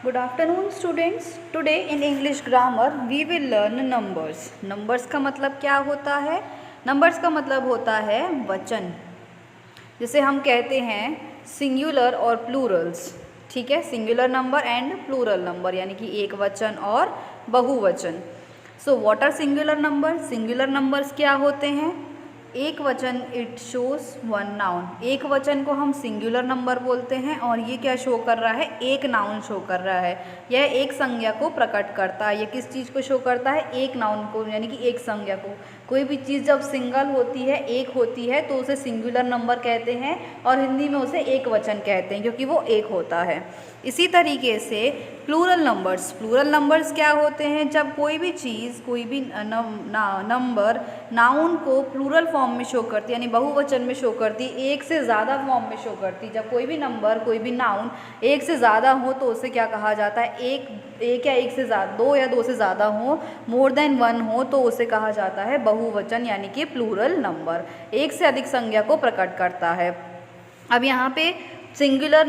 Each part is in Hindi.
Good afternoon students. Today in English grammar we will learn numbers. Numbers का मतलब क्या होता है? Numbers का मतलब होता है वचन, जिसे हम कहते हैं सिंगुलर और प्लूरल्स. ठीक है, singular number and plural number, यानी कि एक वचन और बहुवचन. So what are singular number? Singular numbers क्या होते हैं? एक वचन, इट शोज वन नाउन. एक वचन को हम सिंगुलर नंबर बोलते हैं और ये क्या शो कर रहा है? एक नाउन शो कर रहा है. यह एक संज्ञा को प्रकट करता है. ये किस चीज़ को शो करता है? एक नाउन को, यानी कि एक संज्ञा को. कोई भी चीज़ जब सिंगल होती है, एक होती है, तो उसे सिंगुलर नंबर कहते हैं और हिंदी में उसे एक वचन कहते हैं, क्योंकि वो एक होता है. इसी तरीके से प्लूरल नंबर्स क्या होते हैं? जब कोई भी चीज़, कोई भी नंबर नाउन को प्लूरल फॉर्म में शो करती है, यानी बहुवचन में शो करती, एक से ज़्यादा फॉर्म में शो करती. जब कोई भी नंबर, कोई भी नाउन एक से ज़्यादा हो तो उसे क्या कहा जाता है? एक या एक से ज़्यादा, दो या दो से ज़्यादा हो, मोर देन वन हो, तो उसे कहा जाता है बहुवचन, यानी कि प्लूरल नंबर. एक से अधिक संज्ञा को प्रकट करता है. अब यहाँ पे सिंगुलर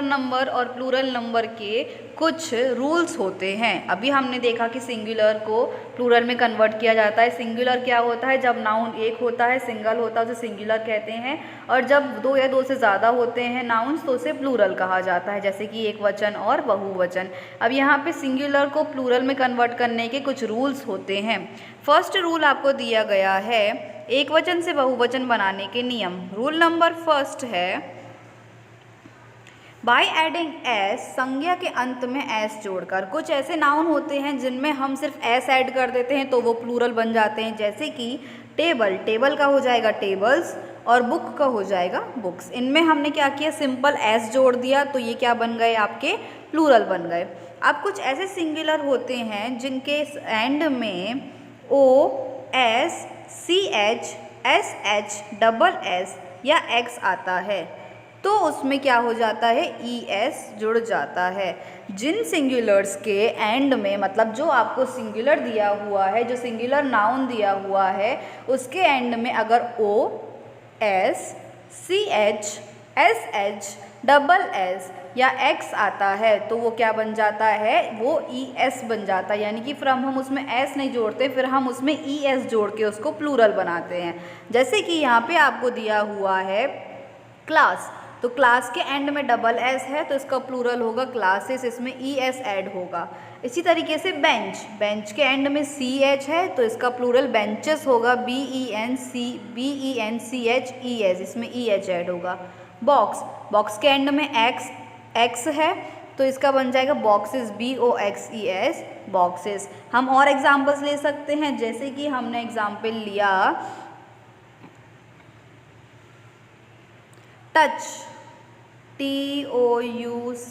नंबर और प्लूरल नंबर के कुछ रूल्स होते हैं. अभी हमने देखा कि सिंगुलर को प्लूरल में कन्वर्ट किया जाता है. सिंगुलर क्या होता है? जब नाउन एक होता है, सिंगल होता है, उसे सिंगुलर कहते हैं. और जब दो या दो से ज़्यादा होते हैं नाउन्स, तो उसे प्लूरल कहा जाता है, जैसे कि एक वचन और बहुवचन. अब यहाँ पे सिंगुलर को प्लूरल में कन्वर्ट करने के कुछ रूल्स होते हैं. फर्स्ट रूल आपको दिया गया है एक वचन से बहुवचन बनाने के नियम. रूल नंबर फर्स्ट है बाय एडिंग एस, संज्ञा के अंत में एस जोड़कर. कुछ ऐसे नाउन होते हैं जिनमें हम सिर्फ एस ऐड कर देते हैं तो वो प्लूरल बन जाते हैं, जैसे कि टेबल का हो जाएगा टेबल्स और बुक का हो जाएगा बुक्स. इनमें हमने क्या किया? सिंपल एस जोड़ दिया, तो ये क्या बन गए? आपके प्लूरल बन गए. अब कुछ ऐसे सिंगुलर होते हैं जिनके एंड में O, S, C H, S H, double S या एक्स आता है, तो उसमें क्या हो जाता है? ई एस जुड़ जाता है. जिन सिंगुलर्स के एंड में, मतलब जो आपको सिंगुलर दिया हुआ है, जो सिंगुलर नाउन दिया हुआ है, उसके एंड में अगर O, S, C H, S H, double S या एक्स आता है, तो वो क्या बन जाता है? वो ई एस बन जाता है. यानी कि फिर हम उसमें एस नहीं जोड़ते, फिर हम उसमें ई एस जोड़ के उसको प्लूरल बनाते हैं. जैसे कि यहाँ पे आपको दिया हुआ है क्लास, तो क्लास के एंड में डबल एस है, तो इसका प्लूरल होगा क्लासेस, इसमें ई एस ऐड होगा. इसी तरीके से बेंच के एंड में सी एच है, तो इसका प्लूरल बेंचेस होगा, B E N C H E S, इसमें ई एच ऐड होगा. बॉक्स के एंड में एक्स है, तो इसका बन जाएगा बॉक्सेस, BOXES, बॉक्सेस. हम और एग्जाम्पल्स ले सकते हैं, जैसे कि हमने एग्जाम्पल लिया टच, TOUCH,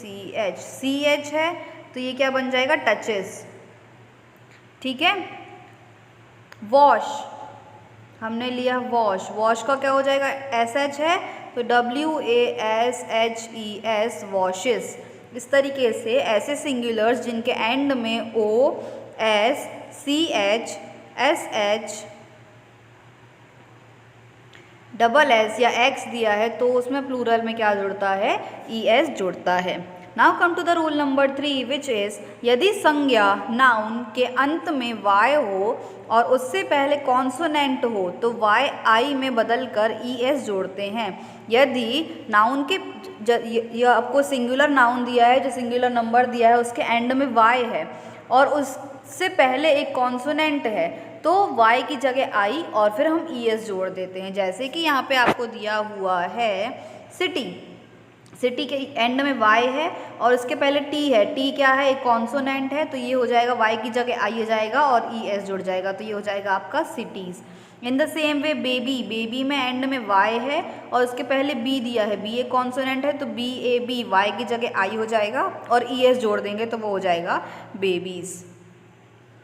CH है, तो ये क्या बन जाएगा? टचेस. ठीक है. वॉश, हमने लिया वॉश का क्या हो जाएगा? SH है, तो WASHES, वॉशेस. इस तरीके से ऐसे सिंगुलर्स जिनके एंड में O, S, CH, SH, double S या एक्स दिया है, तो उसमें प्लूरल में क्या जुड़ता है? ई एस जुड़ता है. Now come to the rule number 3, which is यदि संज्ञा नाउन के अंत में वाई हो और उससे पहले कॉन्सोनेंट हो, तो वाई आई में बदल कर ई एस जोड़ते हैं. यदि नाउन के यह आपको सिंगुलर नाउन दिया है, जो सिंगुलर नंबर दिया है, उसके एंड में वाई है और उससे पहले एक कॉन्सोनेंट है, तो y की जगह आई और फिर हम ई एस जोड़ देते हैं. जैसे कि यहाँ पे आपको दिया हुआ है सिटी के एंड में y है और उसके पहले t है. t क्या है? एक कॉन्सोनेंट है, तो ये हो जाएगा y की जगह आई हो जाएगा और ई एस जुड़ जाएगा, तो ये हो जाएगा आपका cities. In the same way baby में एंड में y है और उसके पहले b दिया है, b एक कॉन्सोनेंट है, तो BAB, y की जगह आई हो जाएगा और ई एस जोड़ देंगे तो वो हो जाएगा बेबीज़.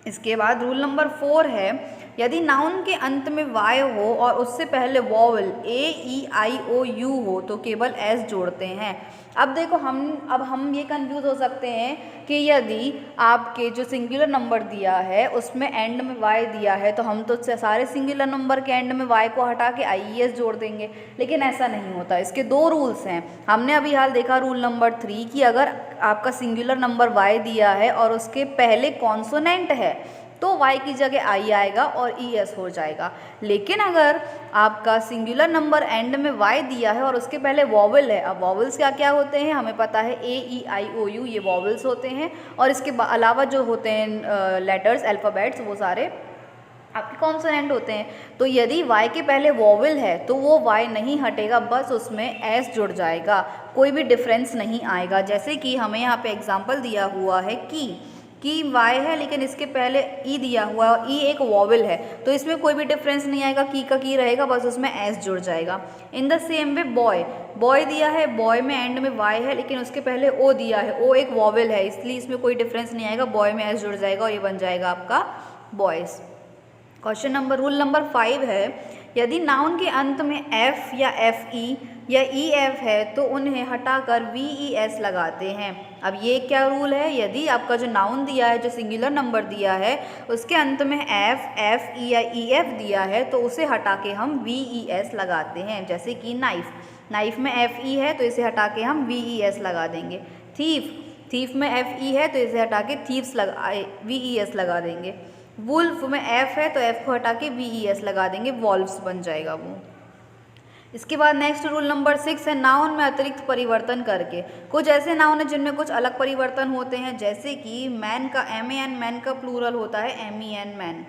इसके बाद रूल नंबर 4 है यदि नाउन के अंत में वाई हो और उससे पहले वॉवल AEIOU हो, तो केवल एस जोड़ते हैं. अब देखो हम ये कंफ्यूज हो सकते हैं कि यदि आपके जो सिंगुलर नंबर दिया है उसमें एंड में y दिया है तो हम तो सारे सिंगुलर नंबर के एंड में y को हटा के IES जोड़ देंगे, लेकिन ऐसा नहीं होता। इसके दो रूल्स हैं। हमने अभी हाल देखा रूल नंबर 3 कि अगर आपका सिंगुलर नंबर y दिया है और उसके पहले कॉन्सोनेंट है तो y की जगह I आएगा और ES हो जाएगा। लेकिन अगर आपका सिंगुलर नंबर एंड में y दिया है और उसके पहले वॉवल है, अब वॉवल्स क्या क्या होते हैं हमें पता है, A-E-I-O-U ये वॉवल्स होते हैं, और इसके अलावा जो होते हैं लेटर्स अल्फ़ाबेट्स वो सारे आपके कॉन्सोनेंट होते हैं। तो यदि y के पहले वॉवल है तो वो y नहीं हटेगा, बस उसमें s जुड़ जाएगा, कोई भी डिफरेंस नहीं आएगा। जैसे कि हमें यहाँ पे एग्जांपल दिया हुआ है कि y है लेकिन इसके पहले e दिया हुआ है, e एक वॉवल है तो इसमें कोई भी डिफरेंस नहीं आएगा, की का की रहेगा, बस उसमें s जुड़ जाएगा। In the same way boy दिया है, बॉय में एंड में y है लेकिन उसके पहले o दिया है, o एक वॉवल है इसलिए इसमें कोई डिफरेंस नहीं आएगा, बॉय में s जुड़ जाएगा और ये बन जाएगा आपका बॉयज़। रूल नंबर 5 है, यदि नाउन के अंत में f या fe या ef है तो उन्हें हटाकर ves लगाते हैं। अब ये क्या रूल है, यदि आपका जो नाउन दिया है, जो सिंगुलर नंबर दिया है, उसके अंत में f, fe या ef दिया है तो उसे हटा के हम ves लगाते हैं। जैसे कि नाइफ में fe है तो इसे हटा के हम ves लगा देंगे। थीफ में fe है तो इसे हटा के ves लगा देंगे। वुल्फ में f है तो f को हटा के ves लगा देंगे, वॉल्व्स बन जाएगा वो। इसके बाद नेक्स्ट रूल नंबर 6 है, नाउन में अतिरिक्त परिवर्तन करके। कुछ ऐसे नाउन हैं जिनमें कुछ अलग परिवर्तन होते हैं, जैसे कि मैन का man, मैन का प्लूरल होता है men मैन,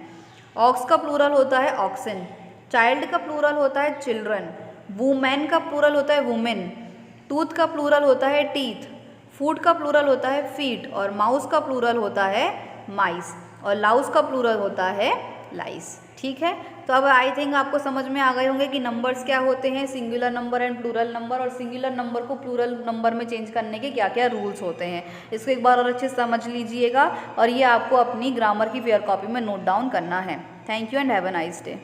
ऑक्स का प्लूरल होता है ऑक्सन, चाइल्ड का प्लूरल होता है चिल्ड्रन, वुमेन का प्लूरल होता है वुमेन, टूथ का प्लूरल होता है टीथ, फूड का प्लूरल होता है फीट, और माउस का प्लूरल होता है माइस, और लाउस का प्लूरल होता है लाइस। ठीक है, तो अब आई थिंक आपको समझ में आ गए होंगे कि नंबर्स क्या होते हैं, singular number and plural number, और सिंगुलर नंबर को प्लूरल नंबर में चेंज करने के क्या क्या रूल्स होते हैं। इसको एक बार और अच्छे से समझ लीजिएगा और ये आपको अपनी ग्रामर की फेयर कॉपी में नोट डाउन करना है। Thank you and have a nice day.